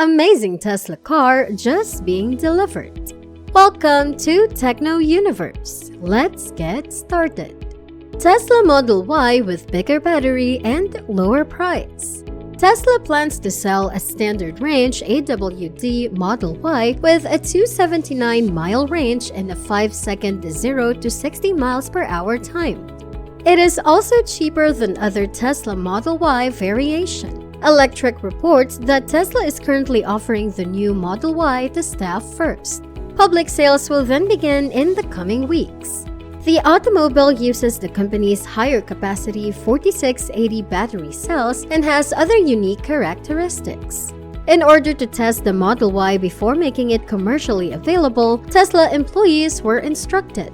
Amazing Tesla car just being delivered. Welcome to TechnoUniverse. Let's get started. Tesla Model Y with bigger battery and lower price. Tesla plans to sell a Standard Range AWD Model Y with a 279-mile range and a 5-second 0 to 60 miles per hour time. It is also cheaper than other Tesla Model Y variation. Electrek reports that Tesla is currently offering the new Model Y to staff first. Public sales will then begin in the coming weeks. The automobile uses the company's higher capacity 4680 battery cells and has other unique characteristics. In order to test the Model Y before making it commercially available, Tesla employees were instructed.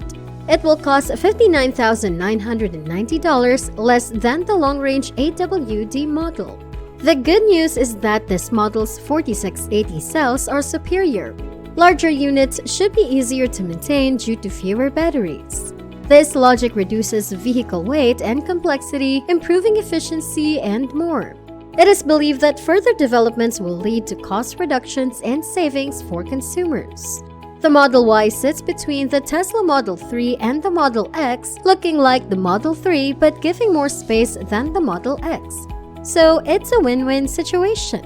It will cost $59,990, less than the Long Range AWD model. The good news is that this model's 4680 cells are superior. Larger units should be easier to maintain due to fewer batteries. This logic reduces vehicle weight and complexity, improving efficiency and more. It is believed that further developments will lead to cost reductions and savings for consumers. The Model Y sits between the Tesla Model 3 and the Model X, looking like the Model 3 but giving more space than the Model X. So it's a win-win situation.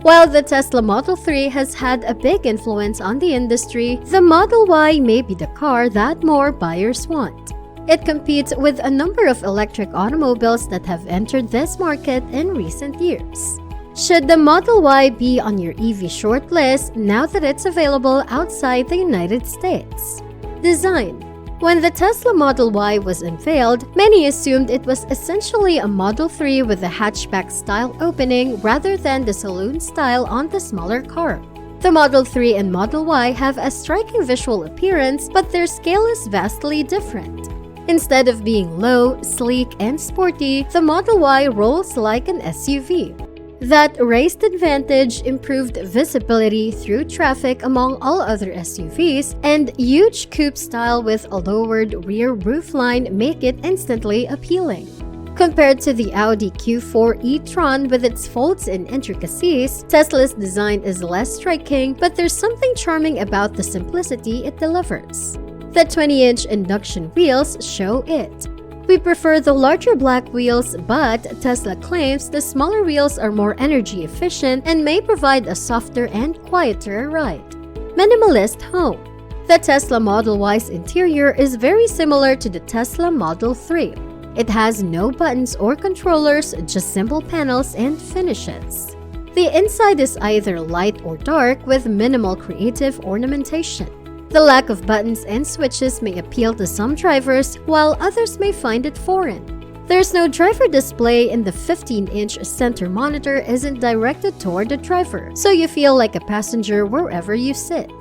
While the Tesla Model 3 has had a big influence on the industry, the Model Y may be the car that more buyers want. It competes with a number of electric automobiles that have entered this market in recent years. Should the Model Y be on your EV short list now that it's available outside the United States? Design. When the Tesla Model Y was unveiled, many assumed it was essentially a Model 3 with a hatchback-style opening rather than the saloon style on the smaller car. The Model 3 and Model Y have a striking visual appearance, but their scale is vastly different. Instead of being low, sleek, and sporty, the Model Y rolls like an SUV. That raised advantage improved visibility through traffic among all other SUVs, and huge coupe style with a lowered rear roofline make it instantly appealing. Compared to the Audi Q4 e-tron with its folds and intricacies, Tesla's design is less striking, but there's something charming about the simplicity it delivers. The 20-inch induction wheels show it. We prefer the larger black wheels, but Tesla claims the smaller wheels are more energy efficient and may provide a softer and quieter ride. Minimalist home. The Tesla Model Y's interior is very similar to the Tesla Model 3. It has no buttons or controllers, just simple panels and finishes. The inside is either light or dark with minimal creative ornamentation. The lack of buttons and switches may appeal to some drivers, while others may find it foreign. There's no driver display and the 15-inch center monitor isn't directed toward the driver, so you feel like a passenger wherever you sit.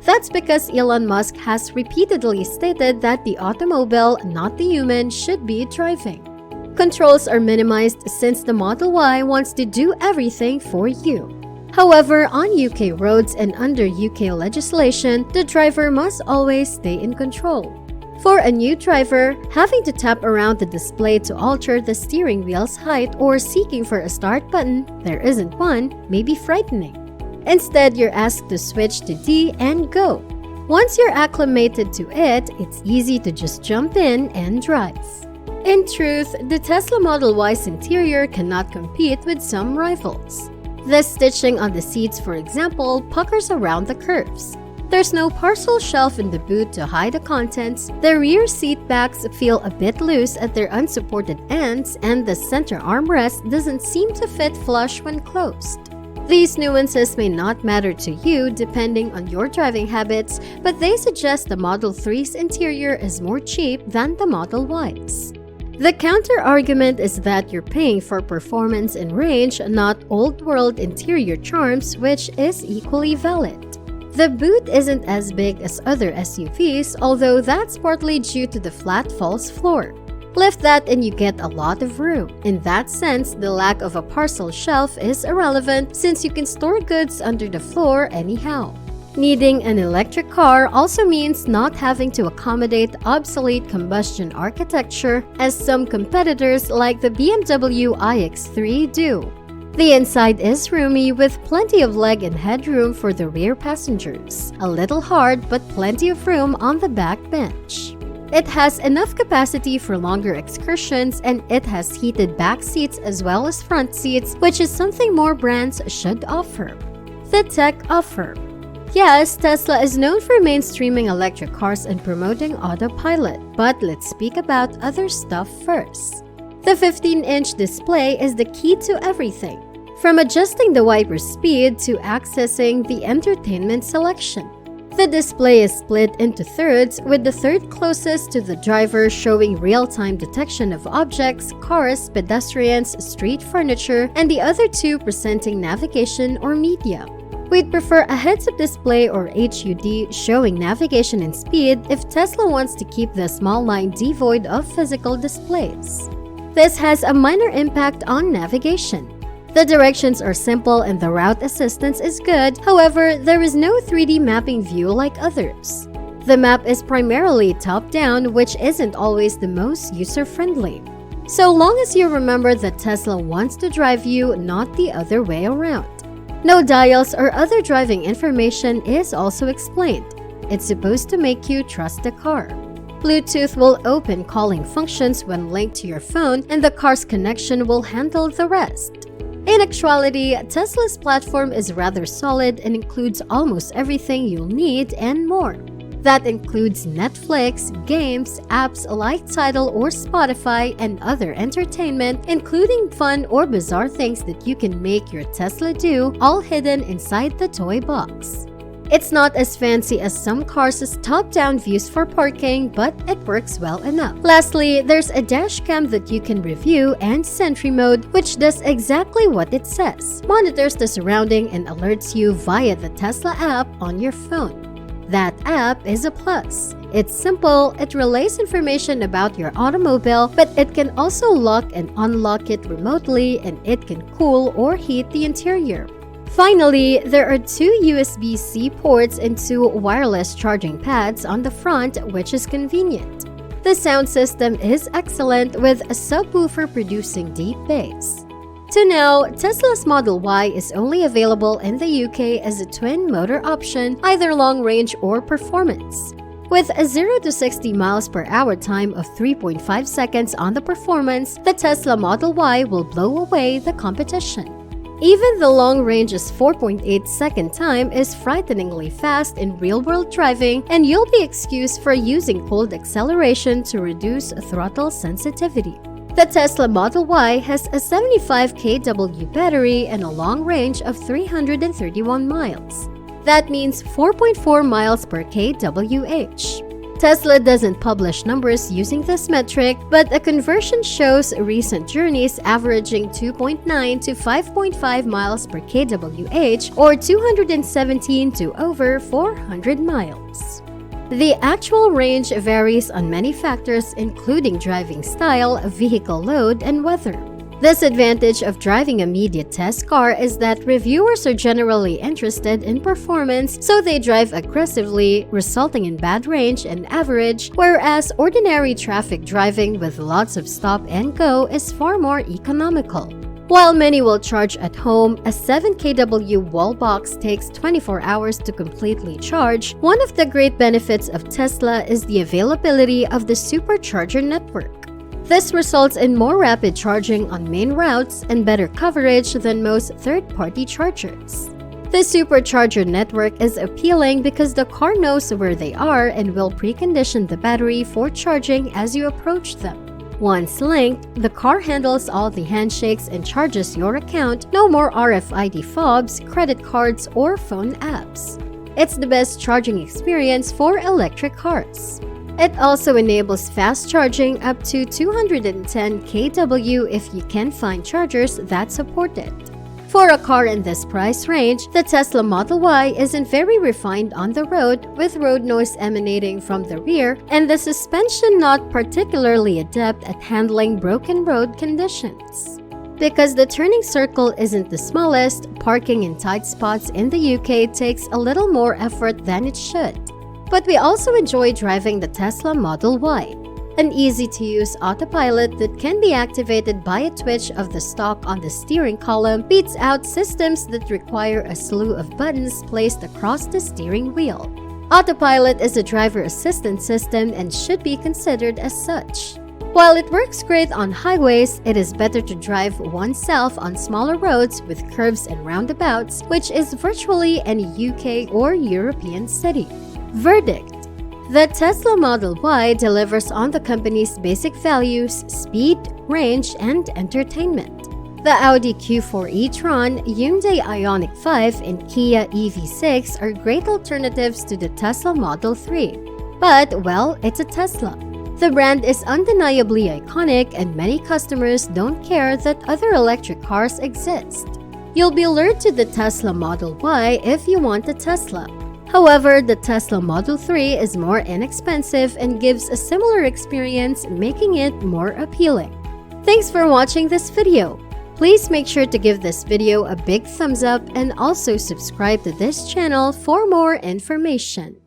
That's because Elon Musk has repeatedly stated that the automobile, not the human, should be driving. Controls are minimized since the Model Y wants to do everything for you. However, on UK roads and under UK legislation, the driver must always stay in control. For a new driver, having to tap around the display to alter the steering wheel's height or seeking for a start button, there isn't one, may be frightening. Instead, you're asked to switch to D and go. Once you're acclimated to it, it's easy to just jump in and drive. In truth, the Tesla Model Y's interior cannot compete with some rivals. The stitching on the seats, for example, puckers around the curves. There's no parcel shelf in the boot to hide the contents, the rear seat backs feel a bit loose at their unsupported ends, and the center armrest doesn't seem to fit flush when closed. These nuances may not matter to you depending on your driving habits, but they suggest the Model 3's interior is more cheap than the Model Y's. The counter-argument is that you're paying for performance and range, not old-world interior charms, which is equally valid. The boot isn't as big as other SUVs, although that's partly due to the flat false floor. Lift that and you get a lot of room. In that sense, the lack of a parcel shelf is irrelevant since you can store goods under the floor anyhow. Needing an electric car also means not having to accommodate obsolete combustion architecture as some competitors like the BMW iX3 do. The inside is roomy with plenty of leg and headroom for the rear passengers. A little hard but plenty of room on the back bench. It has enough capacity for longer excursions, and it has heated back seats as well as front seats, which is something more brands should offer. The tech offer. Yes, Tesla is known for mainstreaming electric cars and promoting autopilot, but let's speak about other stuff first. The 15-inch display is the key to everything, from adjusting the wiper speed to accessing the entertainment selection. The display is split into thirds, with the third closest to the driver showing real-time detection of objects, cars, pedestrians, street furniture, and the other two presenting navigation or media. We'd prefer a heads-up display or HUD showing navigation and speed if Tesla wants to keep the small line devoid of physical displays. This has a minor impact on navigation. The directions are simple and the route assistance is good, however, there is no 3D mapping view like others. The map is primarily top-down, which isn't always the most user-friendly. So long as you remember that Tesla wants to drive you, not the other way around. No dials or other driving information is also explained. It's supposed to make you trust the car. Bluetooth will open calling functions when linked to your phone, and the car's connection will handle the rest. In actuality, Tesla's platform is rather solid and includes almost everything you'll need and more. That includes Netflix, games, apps like Tidal or Spotify, and other entertainment, including fun or bizarre things that you can make your Tesla do, all hidden inside the toy box. It's not as fancy as some cars' top-down views for parking, but it works well enough. Lastly, there's a dash cam that you can review and Sentry mode, which does exactly what it says. Monitors the surrounding and alerts you via the Tesla app on your phone. That app is a plus. It's simple, it relays information about your automobile, but it can also lock and unlock it remotely, and it can cool or heat the interior. Finally, there are two USB-C ports and two wireless charging pads on the front, which is convenient. The sound system is excellent, with a subwoofer producing deep bass. To now, Tesla's Model Y is only available in the UK as a twin-motor option, either long range or performance. With a 0 to 60 miles per hour time of 3.5 seconds on the performance, the Tesla Model Y will blow away the competition. Even the long range's 4.8-second time is frighteningly fast in real-world driving, and you'll be excused for using pulled acceleration to reduce throttle sensitivity. The Tesla Model Y has a 75 kW battery and a long range of 331 miles. That means 4.4 miles per kWh. Tesla doesn't publish numbers using this metric, but a conversion shows recent journeys averaging 2.9 to 5.5 miles per kWh, or 217 to over 400 miles. The actual range varies on many factors, including driving style, vehicle load, and weather. This advantage of driving a media test car is that reviewers are generally interested in performance, so they drive aggressively, resulting in bad range and average, whereas ordinary traffic driving with lots of stop and go is far more economical. While many will charge at home, a 7 kW wall box takes 24 hours to completely charge. One of the great benefits of Tesla is the availability of the supercharger network. This results in more rapid charging on main routes and better coverage than most third-party chargers. The supercharger network is appealing because the car knows where they are and will precondition the battery for charging as you approach them. Once linked, the car handles all the handshakes and charges your account. No more RFID fobs, credit cards, or phone apps. It's the best charging experience for electric cars. It also enables fast charging up to 210 kW if you can find chargers that support it. For a car in this price range, the Tesla Model Y isn't very refined on the road, with road noise emanating from the rear and the suspension not particularly adept at handling broken road conditions. Because the turning circle isn't the smallest, parking in tight spots in the UK takes a little more effort than it should. But we also enjoy driving the Tesla Model Y. An easy-to-use autopilot that can be activated by a twitch of the stalk on the steering column beats out systems that require a slew of buttons placed across the steering wheel. Autopilot is a driver assistance system and should be considered as such. While it works great on highways, it is better to drive oneself on smaller roads with curves and roundabouts, which is virtually any UK or European city. Verdict: the Tesla Model Y delivers on the company's basic values, speed, range, and entertainment. The Audi Q4 e-tron, Hyundai Ioniq 5, and Kia EV6 are great alternatives to the Tesla Model 3. But, well, it's a Tesla. The brand is undeniably iconic and many customers don't care that other electric cars exist. You'll be lured to the Tesla Model Y if you want a Tesla. However, the Tesla Model 3 is more inexpensive and gives a similar experience, making it more appealing. Thanks for watching this video. Please make sure to give this video a big thumbs up and also subscribe to this channel for more information.